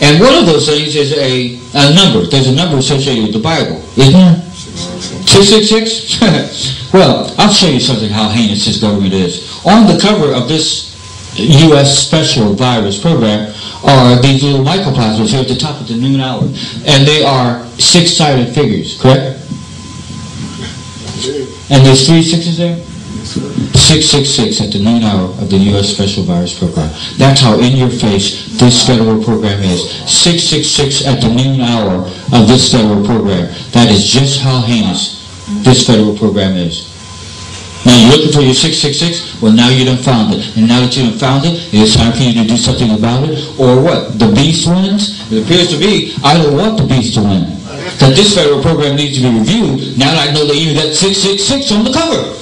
And one of those things is a number. There's a number associated with the Bible, isn't there? 666? Well, I'll show you something how heinous this government is. On the cover of this U.S. special virus program are these little microplasmas here at the top of the noon hour. And they are six-sided figures, correct? And there's 3 sixes there? 666 at the noon hour of the U.S. special virus program. That's how in your face this federal program is. 666 at the noon hour of this federal program. That is just how heinous this federal program is. Now you're looking for your 666? Well, now you done found it. And now that you done found it, it's time for you to do something about it. Or what? The beast wins? It appears to be, I don't want the beast to win. Because this federal program needs to be reviewed. Now that I know that you got 666 on the cover.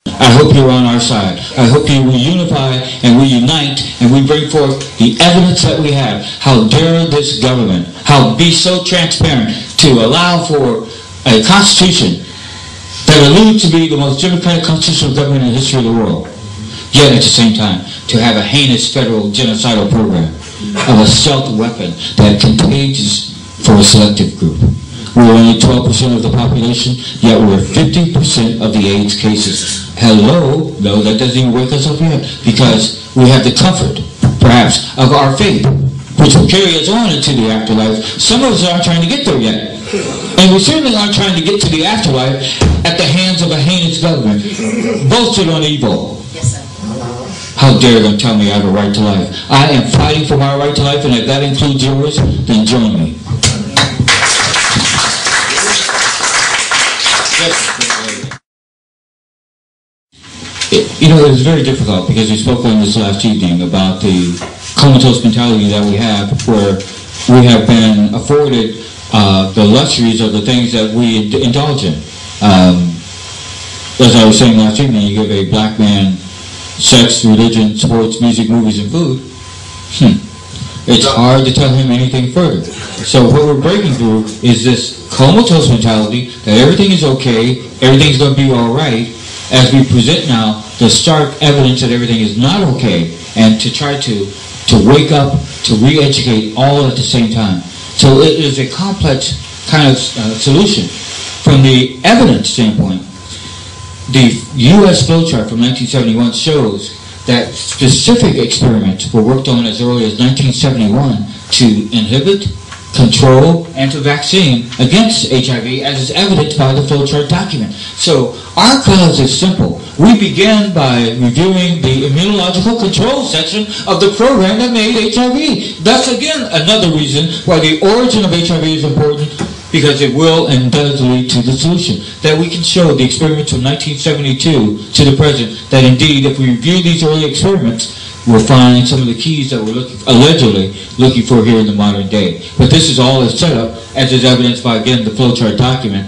I hope you're on our side. I hope you will unify and we unite and we bring forth the evidence that we have. How dare this government, how be so transparent to allow for a constitution that alludes to be the most democratic constitutional government in the history of the world. Yet at the same time, to have a heinous federal genocidal program of a stealth weapon that contagious for a selective group. We're only 12% of the population, yet we're 50% of the AIDS cases. Hello? No, that doesn't even wake us up yet, because we have the comfort, perhaps, of our faith, which will carry us on into the afterlife. Some of us aren't trying to get there yet. And we certainly aren't trying to get to the afterlife at the hands of a heinous government, bolstered on evil. Yes, sir. How dare them tell me I have a right to life? I am fighting for my right to life, and if that includes yours, then join me. You know, it is very difficult because we spoke on this last evening about the comatose mentality that we have, where we have been afforded the luxuries of the things that we indulge in. As I was saying last evening, you give a black man sex, religion, sports, music, movies, and food. It's hard to tell him anything further. So what we're breaking through is this comatose mentality that everything is okay, everything's going to be all right, as we present now the stark evidence that everything is not okay, and to try to wake up, to re-educate all at the same time. So it is a complex kind of solution. From the evidence standpoint, the U.S. flowchart from 1971 shows that specific experiments were worked on as early as 1971 to inhibit, control, and to vaccine against HIV, as is evidenced by the flowchart document. So our cause is simple. We began by reviewing the immunological control section of the program that made HIV. That's again another reason why the origin of HIV is important, because it will and does lead to the solution. That we can show the experiments from 1972 to the present, that indeed if we review these early experiments, we'll find some of the keys that we're allegedly looking for here in the modern day. But this is all set up, as is evidenced by, again, the flowchart document,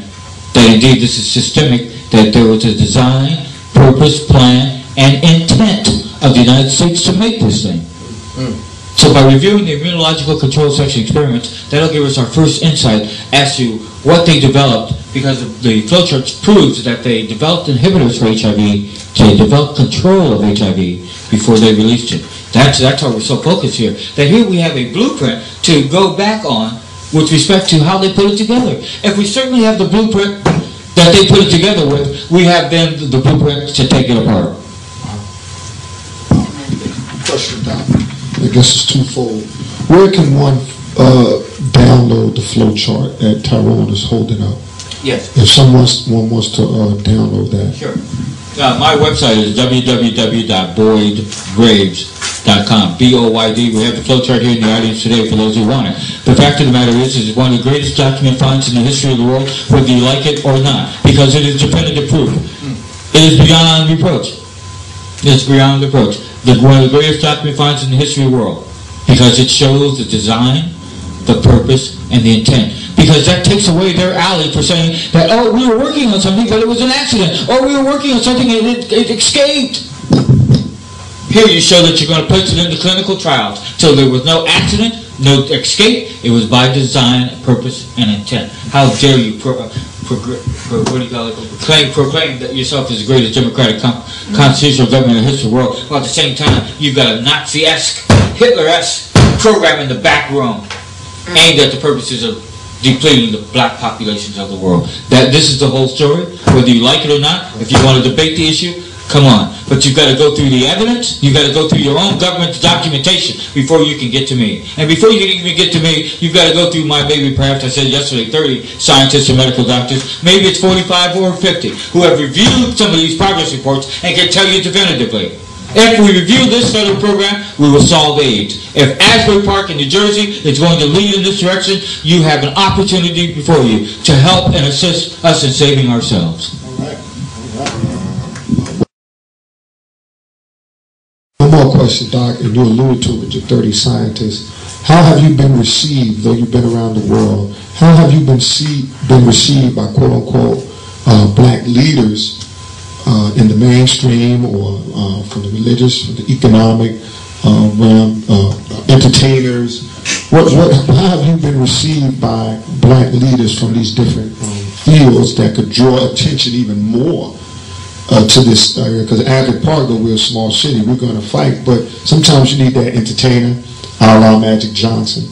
that indeed this is systemic, that there was a design, purpose, plan, and intent of the United States to make this thing. So by reviewing the immunological control section experiments, that'll give us our first insight as to what they developed, because the flowchart proves that they developed inhibitors for HIV, they developed control of HIV before they released it. That's why we're so focused here. That here we have a blueprint to go back on with respect to how they put it together. If we certainly have the blueprint that they put it together with, we have then the blueprint to take it apart. Question down. I guess it's twofold. Where can one download the flowchart that Tyrone is holding up? Yes. If someone wants to download that. Sure. My website is www.boydgraves.com. B-O-Y-D. We have the flowchart here in the audience today for those who want it. The fact of the matter is it's one of the greatest document finds in the history of the world, whether you like it or not, because it is definitive proof. It is beyond reproach. It's beyond reproach. One of the greatest document finds in the history of the world, because it shows the design, the purpose, and the intent. Because that takes away their alley for saying that, oh, we were working on something, but it was an accident. Or we were working on something and it escaped. Here you show that you're going to place it into clinical trials. So there was no accident, no escape. It was by design, purpose, and intent. How dare you proclaim that yourself as the greatest democratic constitutional government in the history of the world, while at the same time you've got a Nazi-esque Hitler-esque program in the back room aimed at the purposes of depleting the black populations of the world. That this is the whole story, whether you like it or not. If you want to debate the issue, come on. But you've got to go through the evidence, you've got to go through your own government's documentation before you can get to me. And before you can even get to me, you've got to go through my, maybe perhaps I said yesterday, 30 scientists and medical doctors, maybe it's 45 or 50, who have reviewed some of these progress reports and can tell you definitively. If we review this federal program, we will solve AIDS. If Asbury Park in New Jersey is going to lead in this direction, you have an opportunity before you to help and assist us in saving ourselves. One more question, Doc, and you alluded to it with your 30 scientists. How have you been received, though you've been around the world, how have you been received by quote-unquote black leaders in the mainstream or from the religious, from the economic realm, entertainers? How have you been received by black leaders from these different fields that could draw attention even more to this area? Because Asbury Park, though we're a small city, we're going to fight, but sometimes you need that entertainer, a la Magic Johnson.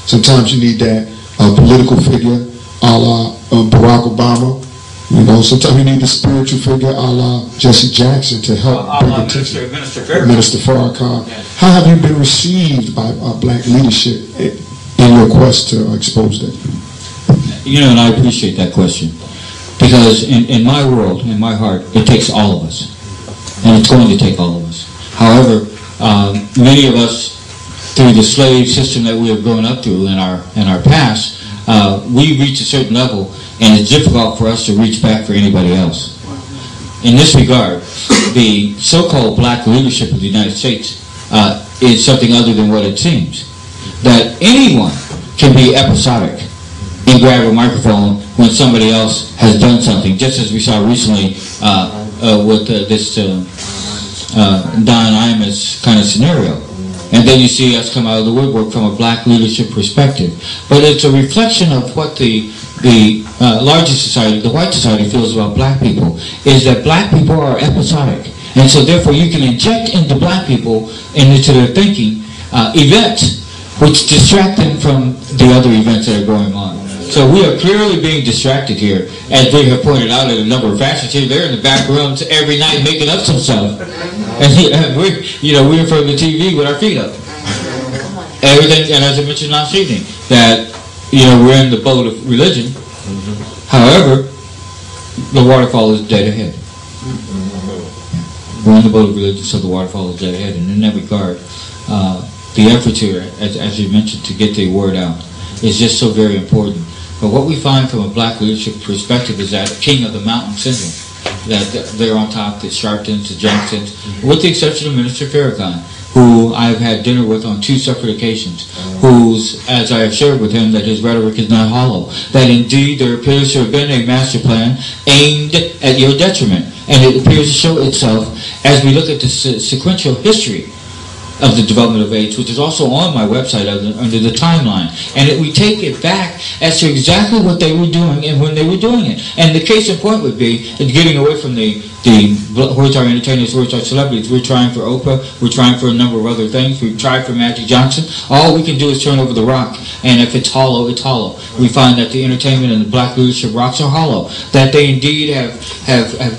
Sometimes you need that political figure, a la Barack Obama. You know, sometimes you need the spiritual figure, a la Jesse Jackson, to help bring attention. Minister Farrakhan. Yes. How have you been received by black leadership in your quest to expose that? You know, and I appreciate that question. Because in my world, in my heart, it takes all of us. And it's going to take all of us. However, many of us, through the slave system that we have grown up through in our past, we reach a certain level, and it's difficult for us to reach back for anybody else. In this regard, the so-called black leadership of the United States is something other than what it seems. That anyone can be episodic and grab a microphone when somebody else has done something, just as we saw recently with this Don Imus kind of scenario. And then you see us come out of the woodwork from a black leadership perspective. But it's a reflection of what the larger society, the white society, feels about black people, is that black people are episodic. And so therefore you can inject into black people and into their thinking events which distract them from the other events that are going on. So we are clearly being distracted here, as we have pointed out in a number of fashions here. They're in the back rooms every night making up some stuff. And we're in front of the TV with our feet up. Everything, and as I mentioned last evening, that we're in the boat of religion. However, the waterfall is dead ahead. We're in the boat of religion, so the waterfall is dead ahead. And in that regard, the effort here, as you mentioned, to get the word out is just so very important. But what we find from a black leadership perspective is that king of the mountain syndrome, that they're on top, the Sharptons, the Johnsons, with the exception of Minister Farrakhan, who I've had dinner with on 2 separate occasions, whose, as I have shared with him, that his rhetoric is not hollow, that indeed there appears to have been a master plan aimed at your detriment. And it appears to show itself as we look at the sequential history of the development of AIDS, which is also on my website under the timeline. And we take it back as to exactly what they were doing and when they were doing it. And the case in point would be getting away from the where's our entertainers, where's our celebrities. We're trying for Oprah, we're trying for a number of other things. We've tried for Magic Johnson. All we can do is turn over the rock. And if it's hollow, it's hollow. We find that the entertainment and the black leadership rocks are hollow. That they indeed have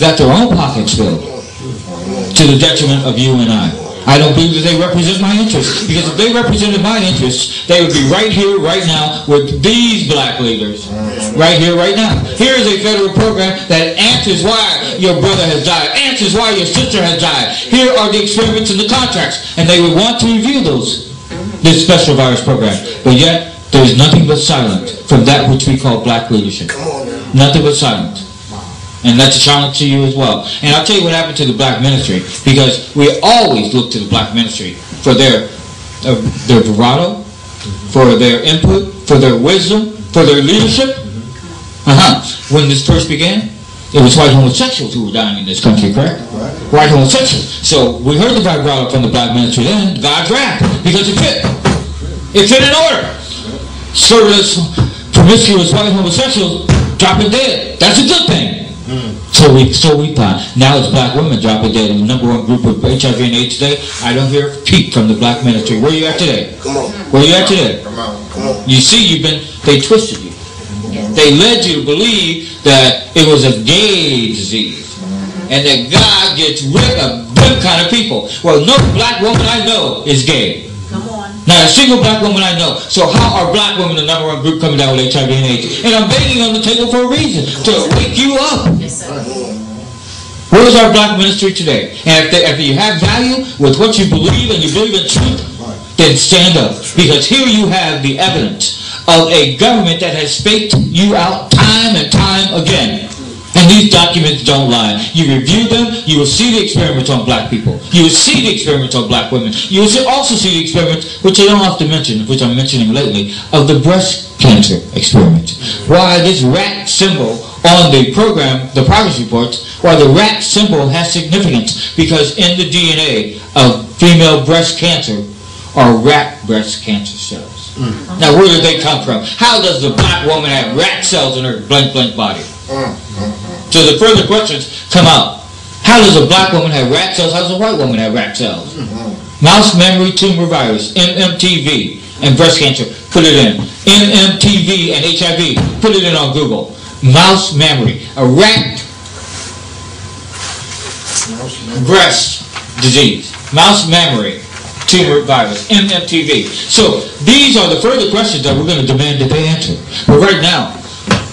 got their own pockets filled to the detriment of you and I. I don't believe that they represent my interests, because if they represented my interests, they would be right here, right now, with these black leaders. Right here, right now. Here is a federal program that answers why your brother has died, answers why your sister has died. Here are the experiments and the contracts, and they would want to review this special virus program. But yet, there is nothing but silence from that which we call black leadership. Nothing but silence. And that's a challenge to you as well. And I'll tell you what happened to the black ministry, because we always look to the black ministry for their bravado, for their input, for their wisdom, for their leadership. When this first began, it was white homosexuals who were dying in this country, correct? White homosexuals. So we heard the vibrato from the black ministry then, God's wrath, because it fit. It fit in order. Service, promiscuous white homosexuals dropping dead. That's a good thing. So we thought. Now it's black women dropping dead. The #1 group of HIV and AIDS today. I don't hear a peep from the black ministry. Where you at today? Come on. Where you at today? Come on. You see, they twisted you. They led you to believe that it was a gay disease. And that God gets rid of them kind of people. Well, no black woman I know is gay. Come on. Not a single black woman I know. So how are black women the #1 group coming down with HIV and AIDS? And I'm begging on the table for a reason, to wake you up. Yes, sir. Where is our black ministry today? And if you have value with what you believe and you believe in truth, then stand up. Because here you have the evidence of a government that has faked you out time and time again. And these documents don't lie. You review them, you will see the experiments on black people. You will see the experiments on black women. You will also see the experiments, which I don't have to mention, which I'm mentioning lately, of the breast cancer experiment. Why this rat symbol on the program, the progress reports, why the rat symbol has significance. Because in the DNA of female breast cancer are rat breast cancer cells. Now where do they come from? How does the black woman have rat cells in her blank body? So the further questions come out. How does a black woman have rat cells? How does a white woman have rat cells? Mouse memory tumor virus, MMTV, and breast cancer. Put it in. MMTV and HIV. Put it in on Google. Mouse memory. A rat breast disease. Mouse memory tumor virus. MMTV. So these are the further questions that we're going to demand that they answer. But right now,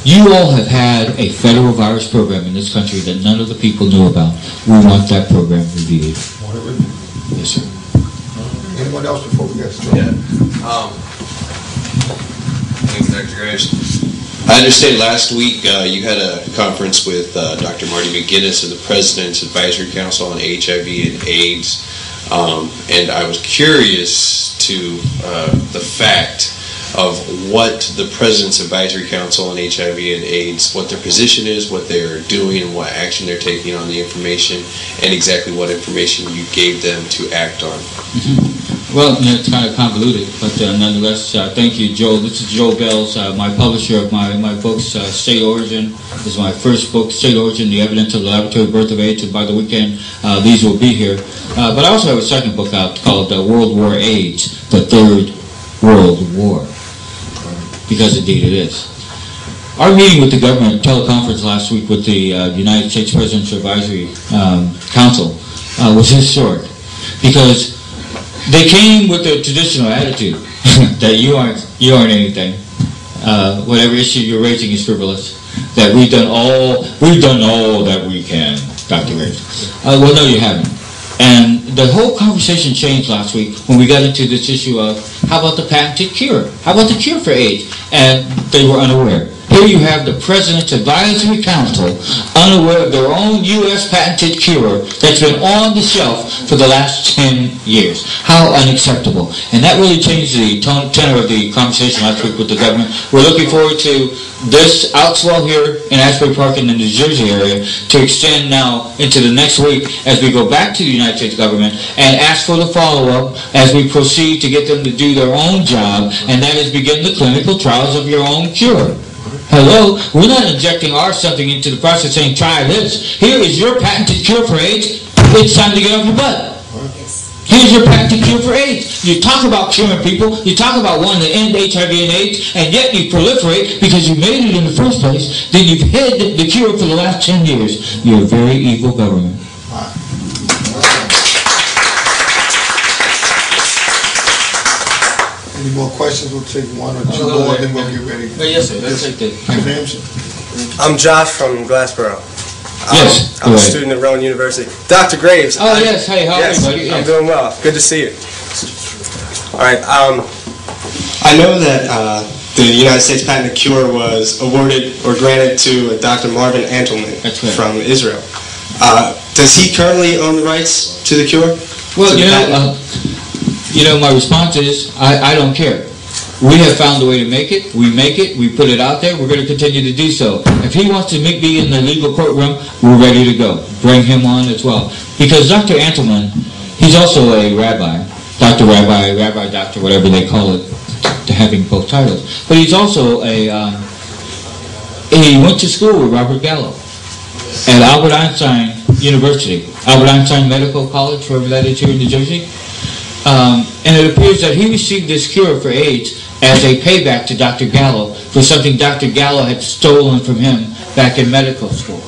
you all have had a federal virus program in this country that none of the people knew about. We want that program reviewed. Yes, sir. Anyone else before we get started? Yeah. Thanks, Dr. Graves. I understand last week you had a conference with Dr. Marty McGinnis of the President's Advisory Council on HIV and AIDS. And I was curious to the fact of what the President's Advisory Council on HIV and AIDS, what their position is, what they're doing, and what action they're taking on the information, and exactly what information you gave them to act on. Well, it's kind of convoluted, but nonetheless, thank you, Joel. This is Joel Bells, my publisher of my books, State Origin. This is my first book, State Origin, The Evidence of the Laboratory Birth of AIDS, and by the weekend, these will be here. But I also have a second book out called World War AIDS, The Third World War, because indeed it is. Our meeting with the government, teleconference last week with the United States President's Advisory Council was historic, because they came with the traditional attitude that you aren't anything. Whatever issue you're raising is frivolous. That we've done all that we can, Dr. Graves. Well, no, you haven't. And the whole conversation changed last week when we got into this issue of how about the patented cure? How about the cure for AIDS? And they were unaware. Here you have the President's Advisory Council unaware of their own U.S. patented cure that's been on the shelf for the last 10 years. How unacceptable. And that really changed the tenor of the conversation last week with the government. We're looking forward to this outswell here in Asbury Park in the New Jersey area to extend now into the next week as we go back to the United States government and ask for the follow-up as we proceed to get them to do their own job, and that is begin the clinical trials of your own cure. Hello, we're not injecting our something into the process saying, try this. Here is your patented cure for AIDS. It's time to get off your butt. Here's your patented cure for AIDS. You talk about curing people, you talk about wanting to end HIV and AIDS, and yet you proliferate because you made it in the first place, then you've hid the cure for the last 10 years. You're a very evil government. Any more questions? We'll take one or two more, then we'll get ready. Yes, sir. Let's take that. I'm Josh from Glassboro. Yes, I'm a student at Rowan University. Dr. Graves. Oh, yes. Hey, how are you, buddy? I'm doing well. Good to see you. All right. I know that the United States patent cure was awarded or granted to Dr. Marvin Antelman from Israel. Does he currently own the rights to the cure? Well, my response is, I don't care. We have found a way to make it. We make it. We put it out there. We're going to continue to do so. If he wants to be in the legal courtroom, we're ready to go. Bring him on as well. Because Dr. Antelman, he's also a rabbi. Dr. Rabbi, Rabbi Doctor, whatever they call it, to having both titles. But he's also he went to school with Robert Gallo. at Albert Einstein University, Albert Einstein Medical College, wherever that is here in New Jersey. And it appears that he received this cure for AIDS as a payback to Dr. Gallo for something Dr. Gallo had stolen from him back in medical school.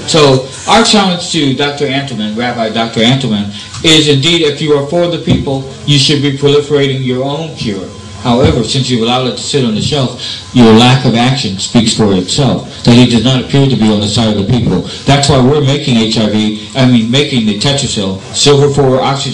So our challenge to Dr. Antelman, Rabbi Dr. Antelman, is indeed, if you are for the people, you should be proliferating your own cure. However, since you allowed it to sit on the shelf, your lack of action speaks for itself, that he does not appear to be on the side of the people. That's why we're making making the Tetrasil, silver 4 oxygen